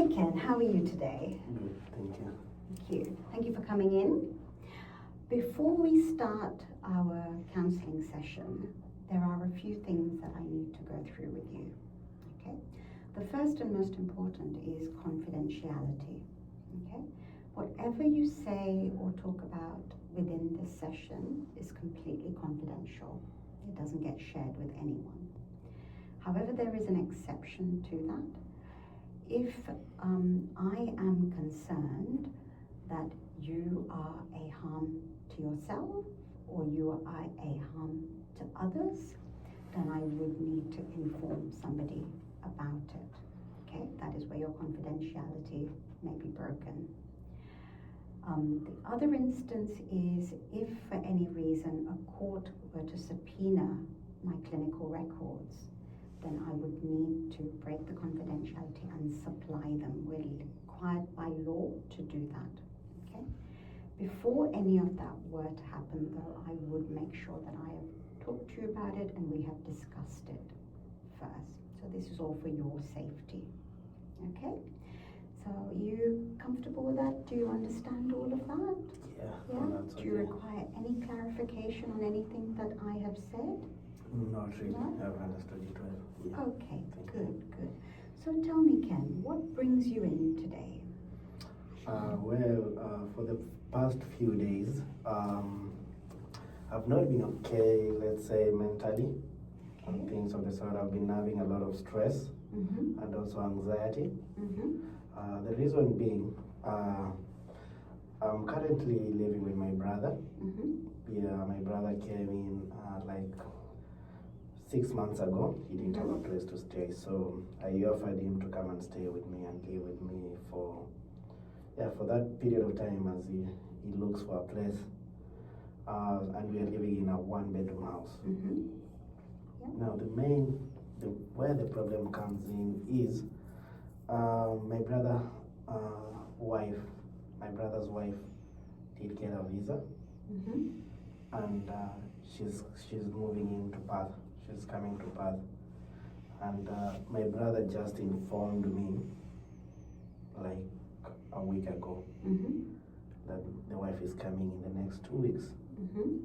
Hi Ken, how are you today? Good, thank you. Thank you. Thank you for coming in. Before we start our counselling session, there are a few things that I need to go through with you. Okay? The first and most important is confidentiality. Okay? Whatever you say or talk about within this session is completely confidential. It doesn't get shared with anyone. However, there is an exception to that. If I am concerned that you are a harm to yourself or you are a harm to others, then I would need to inform somebody about it. Okay, that is where your confidentiality may be broken. The other instance is if for any reason a court were to subpoena my clinical records, then I would need to break the confidentiality and supply them. We're required by law to do that. Okay? Before any of that were to happen, though, I would make sure that I have talked to you about it and we have discussed it first. So this is all for your safety. Okay? So are you comfortable with that? Do you understand all of that? Yeah. Yeah? Oh, that's Do you okay. require any clarification on anything that I have said? Not really. No? I've understood it well. Yeah. Okay, Thank good, good. So tell me, Ken, what brings you in today? For the past few days, I've not been okay, let's say, mentally. Okay. And things of the sort. I've been having a lot of stress Mm-hmm. and also anxiety. Mm-hmm. The reason being, I'm currently living with my brother. Mm-hmm. Yeah, my brother came in like 6 months ago. He didn't have a place to stay, so I offered him to come and stay with me and live with me for that period of time as he looks for a place. And we are living in a one-bedroom house. Mm-hmm. Now where the problem comes in is my brother's wife did get a visa. Mm-hmm. And she's moving into Perth. She's coming to Perth. And my brother just informed me like a week ago Mm-hmm. that the wife is coming in the next 2 weeks. Mm-hmm.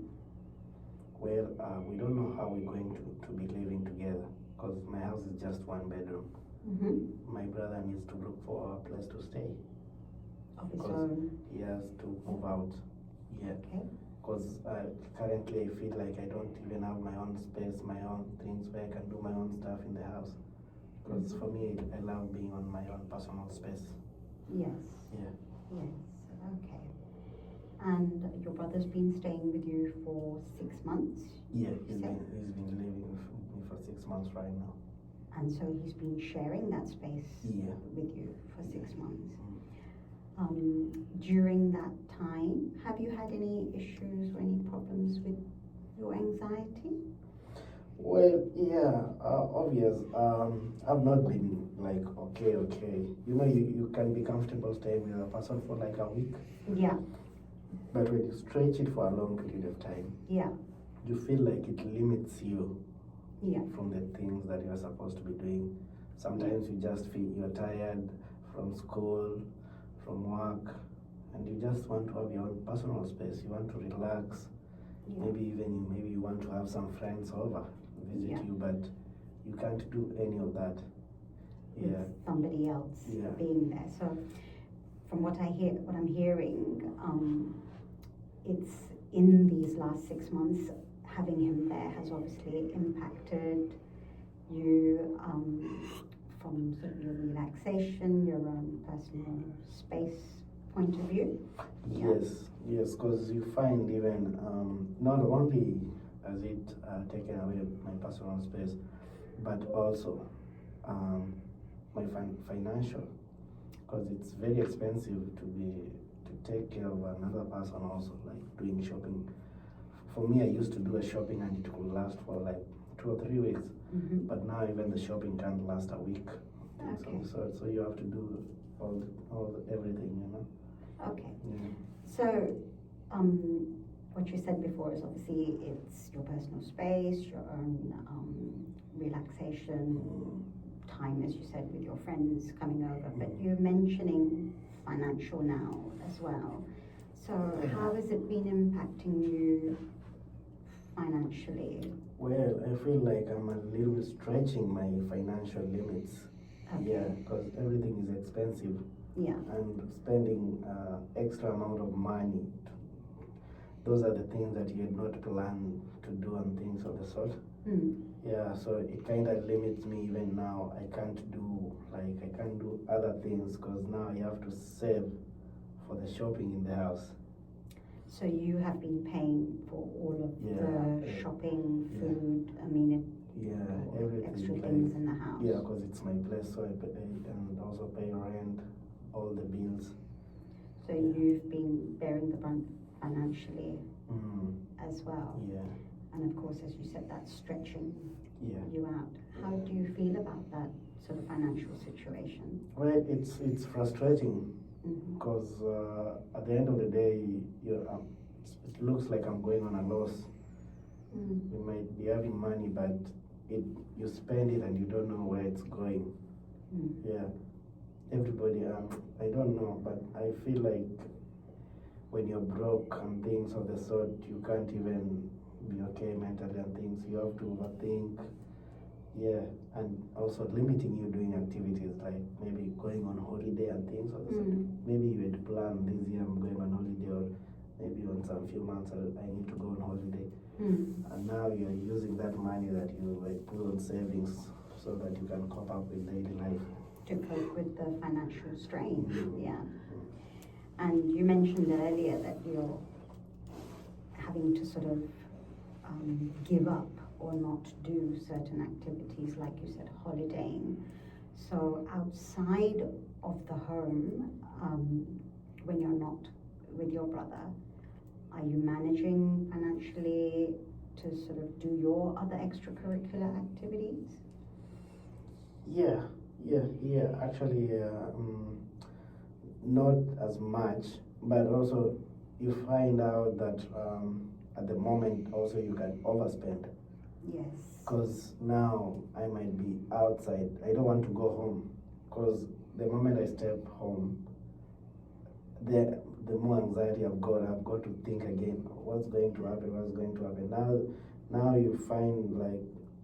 Well, we don't know how we're going to be living together because my house is just one bedroom. Mm-hmm. My brother needs to look for a place to stay Of his because own. he has to move out. Yeah. Okay. Because currently I feel like I don't even have my own space, my own things where I can do my own stuff in the house. Because for me, I love being on my own personal space. Yes. Yeah. Yes. Okay. And your brother's been staying with you for 6 months? Yeah, he's you said? been living with me for 6 months right now. And so he's been sharing that space Yeah. with you for 6 months. Mm. During that time, have you had any issues or any problems with your anxiety? Well, yeah, obvious. I've not been like okay. You know, you can be comfortable staying with a person for like a week, Yeah, but when you stretch it for a long period of time, yeah, you feel like it limits you yeah. from the things that you're supposed to be doing. Sometimes you just feel you're tired from school, from work, and you just want to have your own personal space. You want to relax. Yeah. Maybe you want to have some friends over, visit Yeah. you, but you can't do any of that. With Yeah. somebody else Yeah. being there. So from what I'm hearing, it's in these last 6 months, having him there has obviously impacted you from sort of your relaxation, your own personal space point of view. Yeah. Yes, because you find even not only has it taken away my personal space, but also my financial, because it's very expensive to take care of another person also, like doing shopping. For me, I used to do a shopping and it could last for like 2 or 3 weeks, Mm-hmm. but now even the shopping can't last a week. Okay. So you have to do everything, you know. Okay. Yeah. So, what you said before is obviously it's your personal space, your own relaxation, time, as you said, with your friends coming over, but you're mentioning financial now as well. So how has it been impacting you financially? Well, I feel like I'm a little bit stretching my financial limits. Okay. Yeah, because everything is expensive. Yeah. And spending extra amount of money. Those are the things that you had not planned to do and things of the sort. Yeah, so it kind of limits me even now. I can't do other things because now I have to save for the shopping in the house. So you have been paying for all of the shopping, food, Everything. extra things in the house. Yeah, because it's my place, so I pay, and also pay rent, all the bills. So you've been bearing the brunt financially as well. Yeah. And of course, as you said, that's stretching you out. How do you feel about that sort of financial situation? Well, it's frustrating because at the end of the day, it looks like I'm going on a loss. You might be having money, but you spend it and you don't know where it's going. Yeah, everybody. I don't know, but I feel like when you're broke and things of the sort, you can't even be okay mentally and things. You have to overthink. Yeah, and also limiting you doing activities like maybe going on holiday and things of the sort. Maybe you had planned this year I'm going on holiday, or maybe on some few months I need to go on holiday. And now you're using that money that you put on savings so that you can cope up with daily life. To cope with the financial strain, yeah. And you mentioned earlier that you're having to sort of give up or not do certain activities, like you said, holidaying. So outside of the home, when you're not with your brother, are you managing financially to sort of do your other extracurricular activities? Yeah. Actually, not as much, but also you find out that at the moment also you can overspend. Yes. Because now I might be outside. I don't want to go home because the moment I step home, the more anxiety I've got to think again, what's going to happen. Now you find like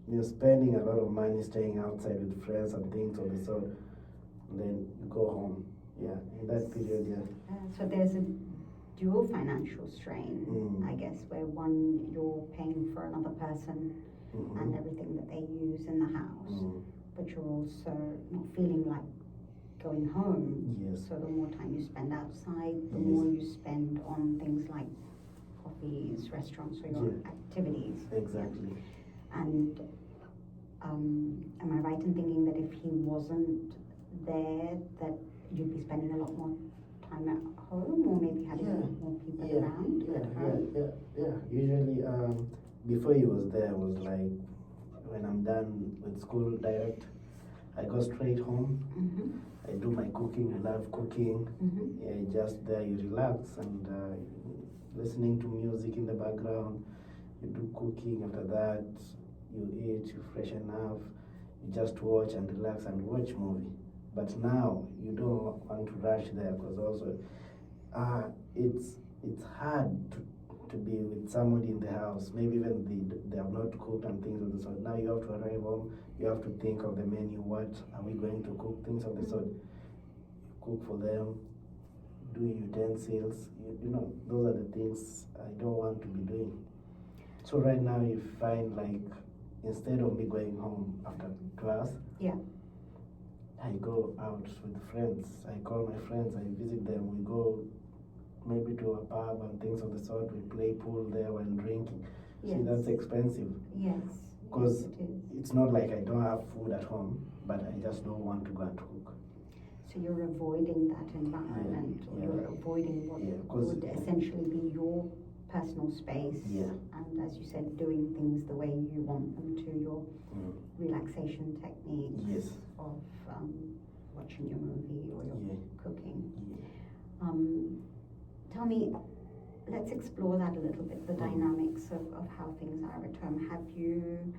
you're spending a lot of money staying outside with friends and things of the sort, and then you go home. Yeah, in that period, yeah. So there's a dual financial strain, I guess, where one, you're paying for another person and everything that they use in the house, but you're also not feeling like going home. Yes. So the more time you spend outside, the more you spend on things like coffees, restaurants, or your activities. Exactly. And am I right in thinking that if he wasn't there, that you'd be spending a lot more time at home, or maybe having more people around at home? Yeah. Usually, before he was there, it was like when I'm done with school direct, I go straight home. I do my cooking. I love cooking. Just there you relax and listening to music in the background. You do cooking. After that, you eat. You freshen up. You just watch and relax and watch movie. But now you don't want to rush there because also it's hard to be with somebody in the house. Maybe even they have not cooked and things of the sort. Now you have to arrive home. You have to think of the menu. What are we going to cook? Things of the sort. You cook for them. Do utensils. You know, those are the things I don't want to be doing. So right now you find like instead of me going home after class, I go out with friends. I call my friends, I visit them. We go maybe to a pub and things of the sort. We play pool there while drinking. See, that's expensive. Yes. Because it's not like I don't have food at home, but I just don't want to go and cook. So you're avoiding that environment, or you're avoiding what would essentially be your personal space. And as you said, doing things the way you want them to, your relaxation techniques of watching your movie or your cooking. Tell me, let's explore that a little bit, the dynamics of how things are at home. Have you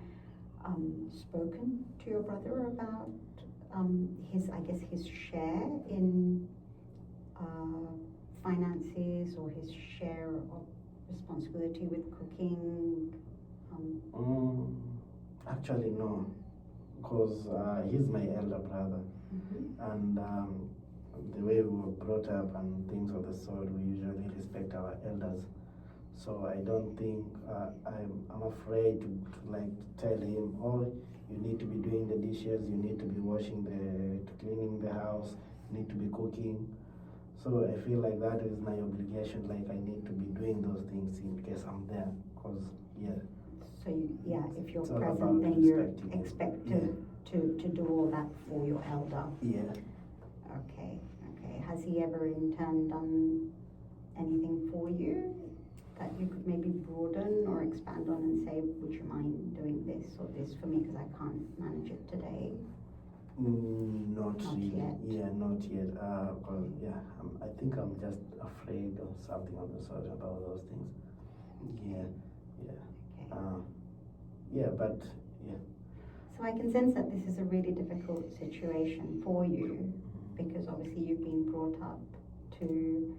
spoken to your brother about I guess his share in finances or his share of responsibility with cooking? Actually, no, because he's my elder brother, and the way we were brought up and things of the sort, we usually respect our elders. So I don't think I'm afraid to like tell him, oh, you need to be doing the dishes, you need to be cleaning the house, you need to be cooking. So I feel like that is my obligation, like I need to be doing those things in case I'm there, because yeah. So if you're It's all present, about then you're respecting him. expected to do all that for your elder. Yeah. Okay. Has he ever in turn done anything for you that you could maybe broaden or expand on and say, would you mind doing this or this for me because I can't manage it today? Not Not really. yet. Yeah, not yet. I think I'm just afraid of something of the sort about those things. Yeah. Okay. But yeah. So I can sense that this is a really difficult situation for you because obviously you've been brought up to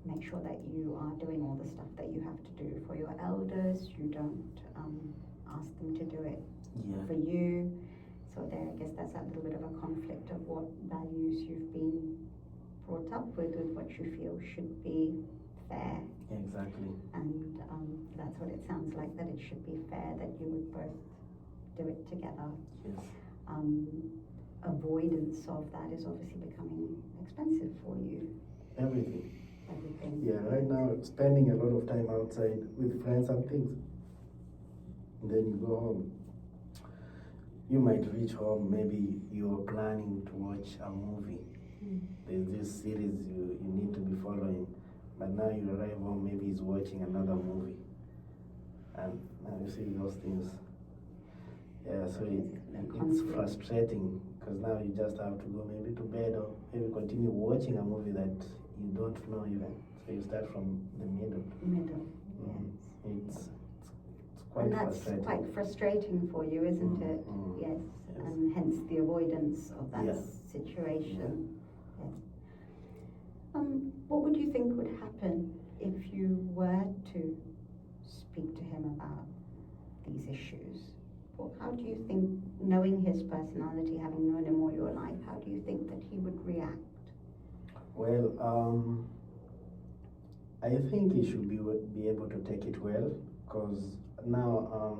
make sure that you are doing all the stuff that you have to do for your elders. You don't ask them to do it for you. So there, I guess that's a little bit of a conflict of what values you've been brought up with what you feel should be fair. Exactly. And that's what it sounds like, that it should be fair, that you would both do it together. Yes. Avoidance of that is obviously becoming expensive for you. Everything. Yeah, Yes. right now spending a lot of time outside with friends and things. And then you go home. You might reach home, maybe you're planning to watch a movie. There's this series you need to be following. But now you arrive home, maybe he's watching another movie. And now you see those things. Yeah, so it's frustrating because now you just have to go maybe to bed or maybe continue watching a movie that you don't know even. So you start from the middle. It's quite and that's frustrating. quite frustrating for you, isn't it? Yes. And hence the avoidance of that situation. Yes. What would you think would happen if you were to speak to him about these issues? How do you think, knowing his personality, having known him all your life, how do you think that he would react? Well, I think he should be able to take it well, because now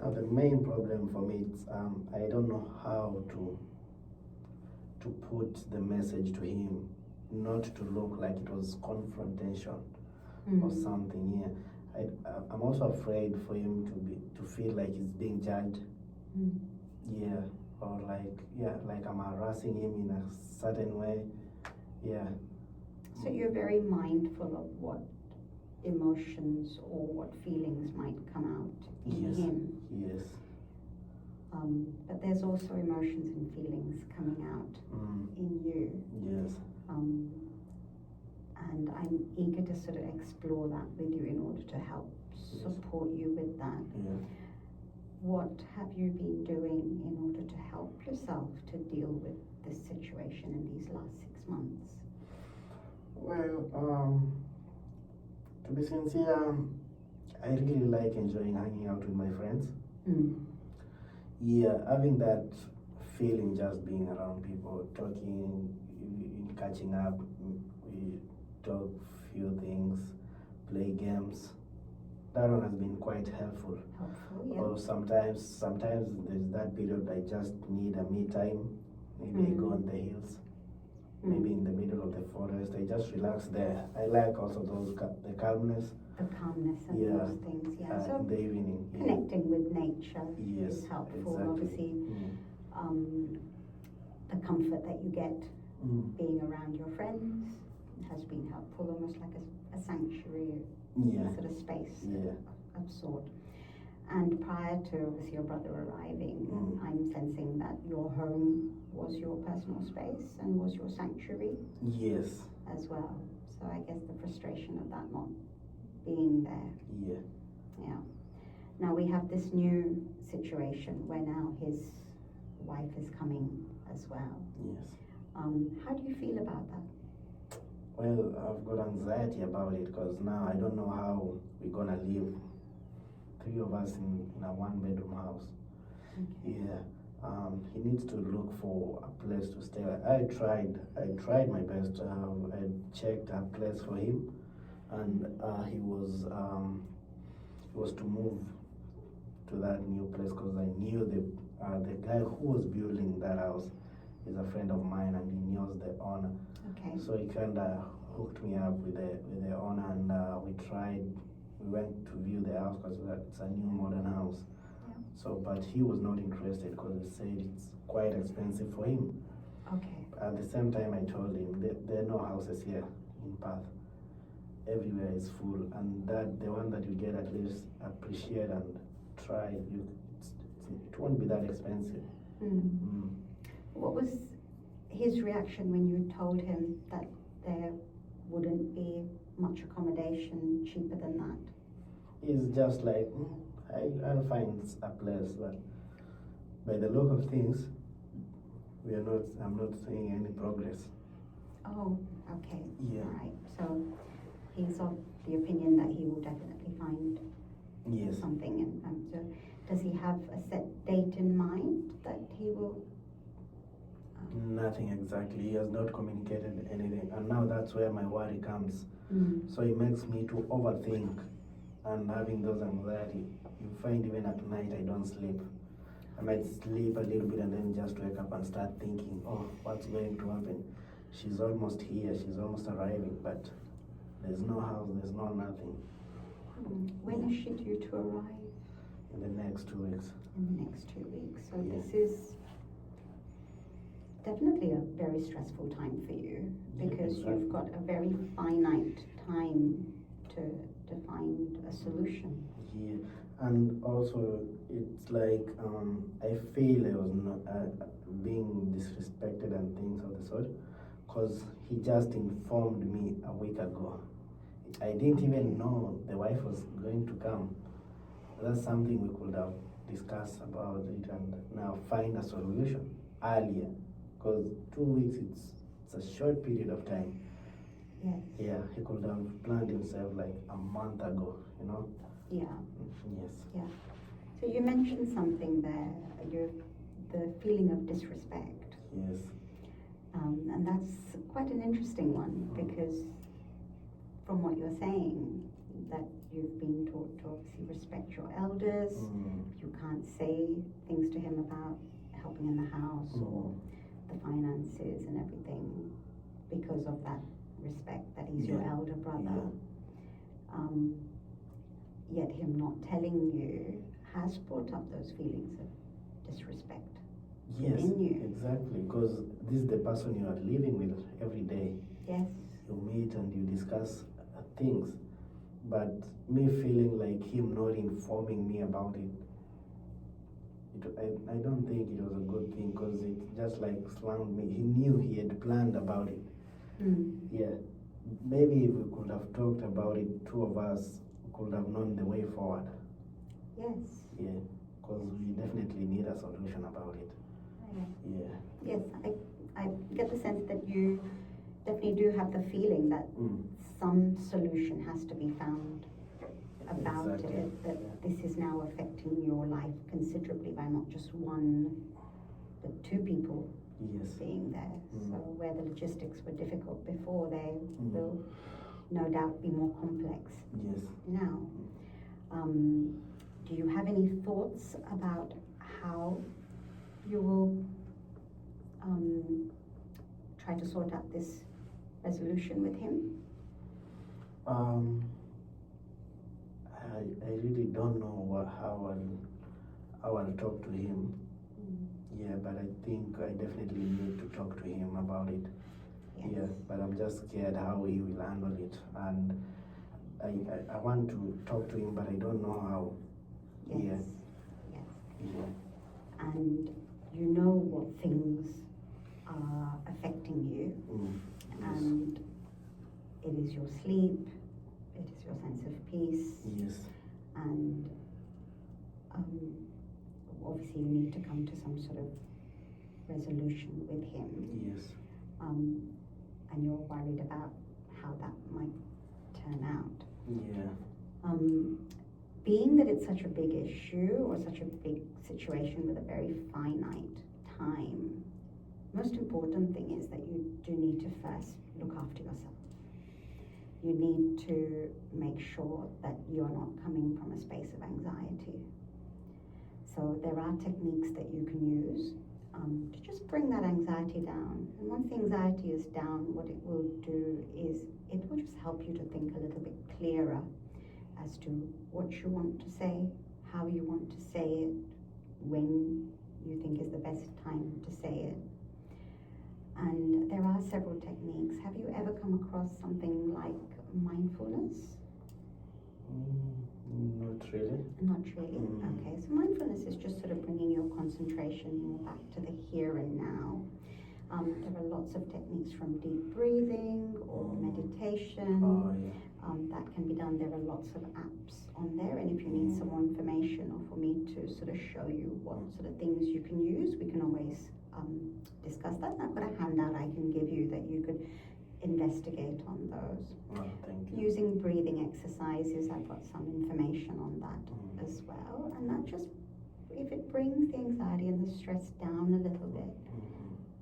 the main problem for me is I don't know how to put the message to him, not to look like it was confrontation or something. Yeah, I'm also afraid for him to feel like he's being judged. Yeah, or like I'm harassing him in a certain way. Yeah. So you're very mindful of what emotions or what feelings might come out in him. Yes. But there's also emotions and feelings coming out in you. Yes. And I'm eager to sort of explore that with you in order to help support you with that. Yeah. What have you been doing in order to help yourself to deal with this situation in these last 6 months? Well, to be sincere, I really like enjoying hanging out with my friends. Yeah, having that feeling, just being around people, talking, catching up, we talk few things, play games. That one has been quite helpful. Or sometimes there's that period I just need a me time. Maybe I go on the hills, maybe in the middle of the forest. I just relax there. I like also the calmness. The calmness and those things, so in the evening. Connecting with nature is helpful. Exactly. Obviously, the comfort that you get being around your friends has been helpful, almost like a sanctuary sort of space of sort. And prior to obviously your brother arriving, I'm sensing that your home was your personal space and was your sanctuary. Yes. As well. So I guess the frustration of that not being there. Yeah. Now we have this new situation where now his wife is coming as well. Yes. How do you feel about that? Well, I've got anxiety about it because now I don't know how we're gonna live. Three of us in a one-bedroom house. Okay. Yeah. He needs to look for a place to stay. I tried my best. I checked a place for him, and he was to move to that new place because I knew the guy who was building that house is a friend of mine, and he knows the owner. Okay. So he kind of hooked me up with the owner, and we went to view the house because it's a new modern house. Yeah. So, but he was not interested because he said it's quite expensive for him. Okay. At the same time, I told him there are no houses here in Perth. Everywhere is full, and that the one that you get, at least appreciate and try. It won't be that expensive. Mm. What was his reaction when you told him that there wouldn't be much accommodation cheaper than that? He's just like, I'll find a place, but by the look of things, I'm not seeing any progress. Oh, okay. Yeah. All right. So he's of the opinion that he will definitely find Yes. something. And so does he have a set date in mind that he will? Nothing exactly. He has not communicated anything, and now that's where my worry comes. So it makes me to overthink, and having those anxiety. You find even at night I don't sleep. I might sleep a little bit and then just wake up and start thinking, oh, what's going to happen? She's almost here. She's almost arriving, but there's no house. There's no nothing. When is she due to arrive? In the next 2 weeks. In the next 2 weeks. So Yeah. this is definitely a very stressful time for you because Yeah, you've got a very finite time to find a solution. Yeah, and also it's like I feel I was not being disrespected and things of the sort, because he just informed me a week ago. I didn't even know the wife was going to come. That's something we could have discussed about it and now find a solution earlier, because 2 weeks it's a short period of time. Yes. Yeah, he could have planned himself like a month ago, you know? Yeah. Yes. Yeah. So you mentioned something there, the feeling of disrespect. Yes. And that's quite an interesting one because from what you're saying, that you've been taught to obviously respect your elders. You can't say things to him about helping in the house or the finances and everything because of that respect that he's your elder brother. Yet him not telling you has brought up those feelings of disrespect. Yes, in you. exactly, because this is the person you are living with every day. Yes. You meet and you discuss things, but me feeling like him not informing me about it, I don't think it was a good thing, because it just like slammed me. He knew he had planned about it. Yeah, maybe if we could have talked about it, two of us could have known the way forward. Yes. Yeah, because we definitely need a solution about it. Yeah. Yes, I get the sense that you definitely do have the feeling that some solution has to be found about Exactly. it, that this is now affecting your life considerably by not just one, but two people Yes. being there. So where the logistics were difficult before, they will no doubt be more complex Yes. now. Do you have any thoughts about how you will try to sort out this resolution with him? I really don't know how I'll talk to him. Yeah, but I think I definitely need to talk to him about it. Yes. Yeah, but I'm just scared how he will handle it, and I want to talk to him, but I don't know how. Yes. Yeah. Yes. Yeah. And you know what things are affecting you, Yes. and it is your sleep, it is your sense of peace, Yes. and obviously you need to come to some sort of resolution with him, Yes. and you're worried about how that might turn out. Yeah. Being that it's such a big issue or such a big situation with a very finite time, most important thing is that you do need to first look after yourself. You need to make sure that you're not coming from a space of anxiety. So there are techniques that you can use to just bring that anxiety down. And once the anxiety is down, what it will do is it will just help you to think a little bit clearer as to what you want to say, how you want to say it, when you think is the best time to say it. And there are several techniques. Have you ever come across something like mindfulness? Not really. Not really? Okay, so mindfulness is just sort of bringing your concentration more back to the here and now. There are lots of techniques from deep breathing or meditation. Oh, yeah. That can be done. There are lots of apps on there, and if you need some more information or for me to sort of show you what sort of things you can use, we can always discuss that. And I've got a handout I can give you that you could investigate on those. Oh, thank you. Using breathing exercises, I've got some information on that as well. And that just, if it brings the anxiety and the stress down a little bit,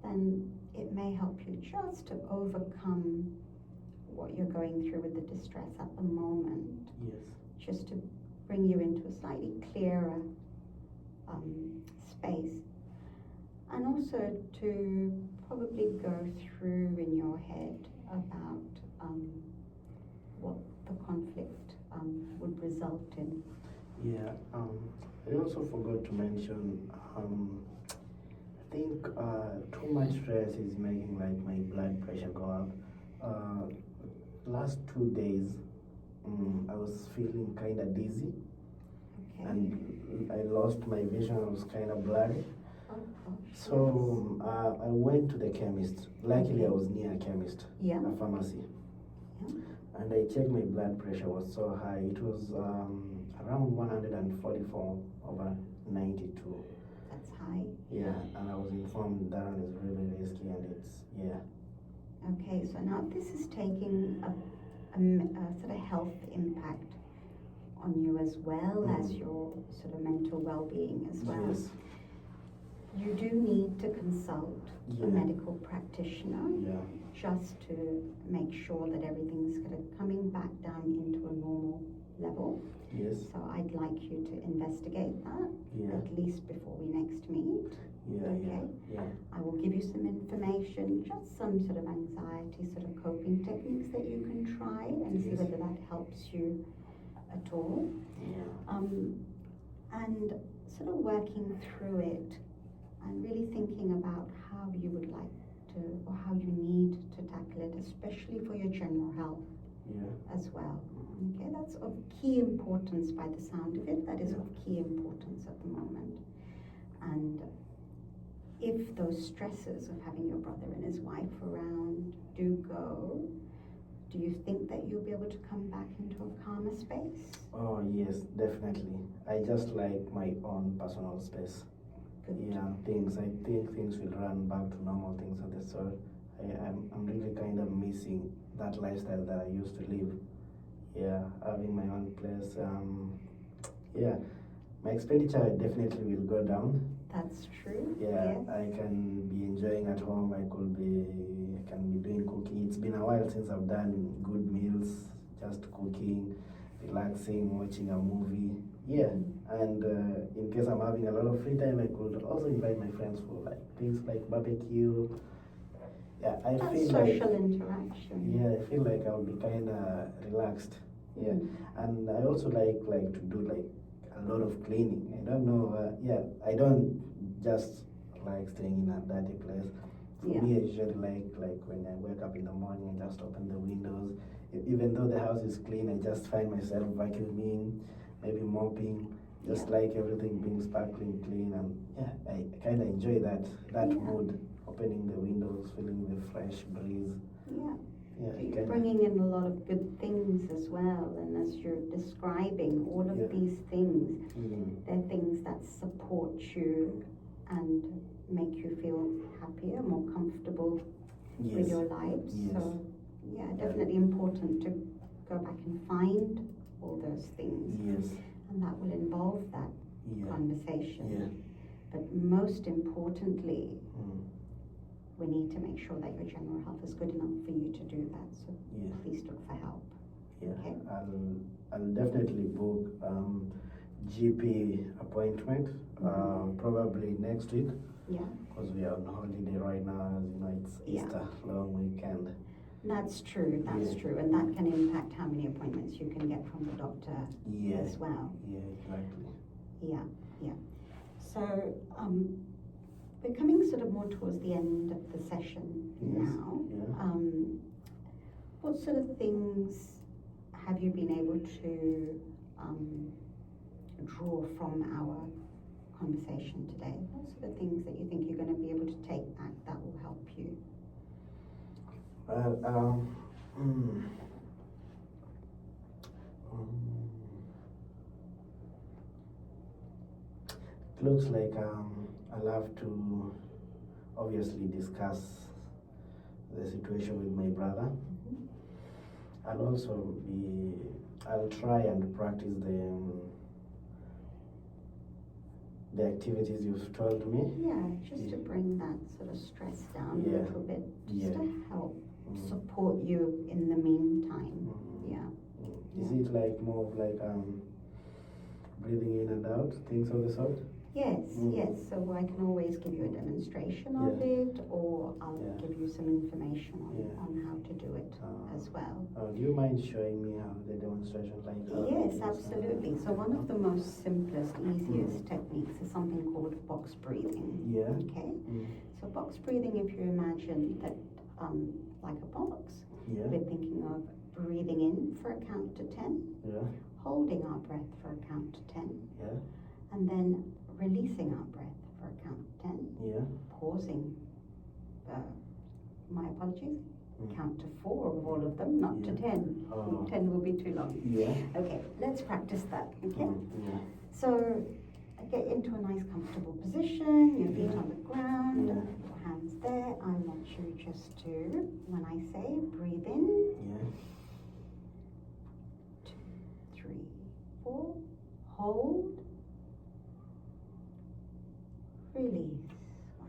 then it may help you just to overcome what you're going through with the distress at the moment. Yes. Just to bring you into a slightly clearer space. And also to probably go through in your head about what the conflict would result in. Yeah. I also forgot to mention, I think too much stress is making like my blood pressure go up. Last 2 days, I was feeling kind of dizzy, Okay. and I lost my vision. I was kind of blurry. Oh, gosh. So I went to the chemist. Luckily, I was near a chemist, Yeah. a pharmacy, Yeah. and I checked my blood pressure was so high. It was around 144 over 92. That's high. Yeah, and I was informed that one is really risky, and it's Okay, so now this is taking a sort of health impact on you as well as your sort of mental well-being as well. Yes. You do need to consult Yeah. a medical practitioner Yeah. just to make sure that everything's kind of coming back down into a normal level. Yes. So I'd like you to investigate that Yeah. at least before we next meet. Yeah. Okay. Yeah. I will give you some information, just some sort of anxiety sort of coping techniques that you can try and see Yes. whether that helps you at all. Yeah. And sort of working through it and really thinking about how you would like to, or how you need to tackle it, especially for your general health Yeah. as well. Okay, that's of key importance by the sound of it. That is of key importance at the moment. And if those stresses of having your brother and his wife around do go, do you think that you'll be able to come back into a calmer space? Oh yes, definitely. I just like my own personal space. Good. Yeah, I think things will run back to normal things of the sort. I'm really kind of missing that lifestyle that I used to live. Yeah, having my own place. Yeah, my expenditure definitely will go down. That's true. Yeah, Yes. I can be enjoying at home. I can be doing cooking. It's been a while since I've done good meals, just cooking, relaxing, watching a movie. Yeah, and in case I'm having a lot of free time, I could also invite my friends for like things like barbecue. Yeah, I That's feel social like interaction. yeah, I feel like I'll be kind of relaxed. Yeah, and I also like to do like a lot of cleaning. I don't know. Yeah, I don't just like staying in a dirty place. For Yeah. me, I usually like when I wake up in the morning, I just open the windows. Even though the house is clean, I just find myself vacuuming, maybe mopping, just Yeah. like everything being sparkling clean. And yeah, I kind of enjoy that Yeah. mood, opening the windows, feeling the fresh breeze. Yeah. Yeah, So you're kinda. bringing in a lot of good things as well, and as you're describing all of Yeah. these things, Mm. they're things that support you and make you feel happier, more comfortable with Yes. your lives. Yes. So, yeah, definitely important to go back and find all those things. Yes. And that will involve that Yeah. conversation. Yeah. But most importantly, Mm. we need to make sure that your general health is good enough for you to do that. So Yeah. please look for help. Yeah. Okay. I'll definitely book GP appointment probably next week, Yeah, because we are on holiday right now. As you know, it's Yeah. Easter long weekend. that's true. That's Yeah. true. And that can impact how many appointments you can get from the doctor Yeah. as well. Yeah. Exactly. Yeah, yeah. So we're coming sort of more towards the end of the session Yes. now. Yeah. What sort of things have you been able to draw from our conversation today? What sort of things that you think you're going to be able to take back that will help you? Well, it looks like I'll have to obviously discuss the situation with my brother. I'll try and practice the activities you've told me. Yeah, just to bring that sort of stress down a Yeah. little bit, just Yeah. to help Mm. support you in the meantime. Mm. Yeah. Is it like more of like breathing in and out, things of the sort? Yes, Mm. yes. So I can always give you a demonstration of Yeah. it, or I'll Yeah. give you some information Yeah. on how to do it as well. Do you mind showing me how the demonstration like? Yes, absolutely. So one of the most simplest, easiest techniques is something called box breathing. Yeah. Okay. Mm. So box breathing, if you imagine that like a box, Yeah. we're thinking of breathing in for a count to 10, Yeah. holding our breath for a count to 10, Yeah. and then releasing our breath for a count to 10, Yeah. pausing. My apologies. Mm. Count to 4 of all of them, not to Yeah. 10. Oh. 10 will be too long. Yeah. Okay, let's practice that. Okay. Yeah. So get into a nice comfortable position, your feet Yeah. on the ground, Yeah. your hands there. I want you just to, when I say breathe in, Yeah. 2, 3, 4, hold, release, 1,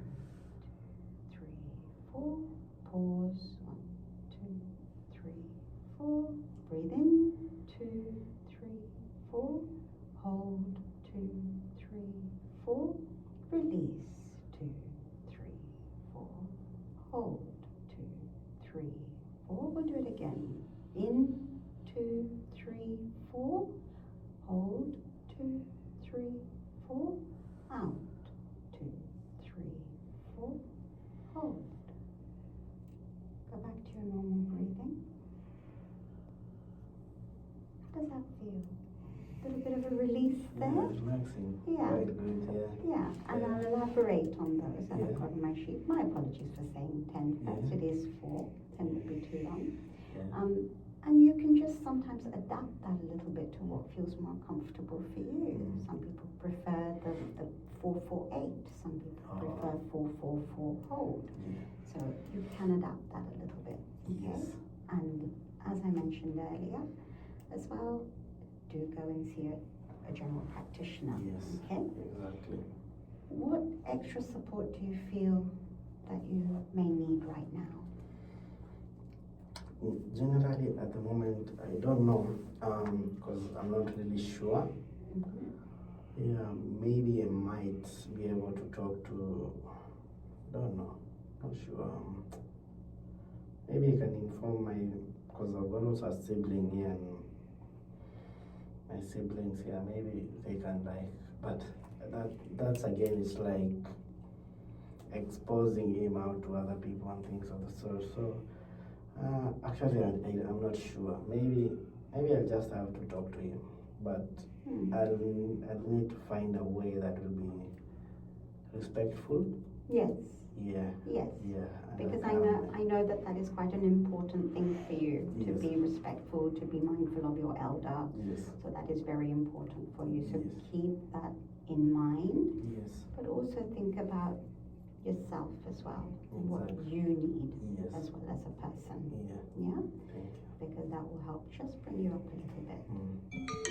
2, 3, 4, pause, 1, 2, 3, 4, breathe in, 2, 3, 4, hold, 2, 3, 4, release, 2, 3, 4, hold, 2, 3, 4, we'll do it again, in, 2, 3, 4, hold, 2, 3, 4, out, 2, 3, 4, hold. Go back to your normal breathing. How does that feel? A little bit of a release there? Relaxing. Yeah. Quite good. Yeah. Yeah, and Yeah. I'll elaborate on those that Yeah. I've got on my sheet. My apologies for saying 10 first. Yeah. It is 4. 10 would be too long. Yeah. And you can just sometimes adapt that a little bit to what feels more comfortable for you. Mm. Some people prefer the 4-4-8. Some people prefer 4-4-4 hold. Yeah. So you can adapt that a little bit. Okay? Yes. And as I mentioned earlier as well, do go and see a general practitioner. Yes. Okay? Exactly. What extra support do you feel that you may need right now? Generally, at the moment, I don't know, because I'm not really sure. Mhm. Yeah, maybe I might be able to talk to, don't know, not sure. Maybe I can inform because I've got also a sibling here, and my siblings here, maybe they can but that's again, it's like exposing him out to other people and things of the sort. So, actually, I'm not sure. Maybe I'll just have to talk to him, but I'll need to find a way that will be respectful. Yes. Yeah. Yes. Yeah. Because I know that is quite an important thing for you, to Yes. be respectful, to be mindful of your elder. Yes. So that is very important for you. So Yes. keep that in mind, Yes. but also think about yourself as well, and what Exactly. you need Yes. as well as a person. Yeah. Yeah, Thank you. because that will help just bring you up a little bit. Mm.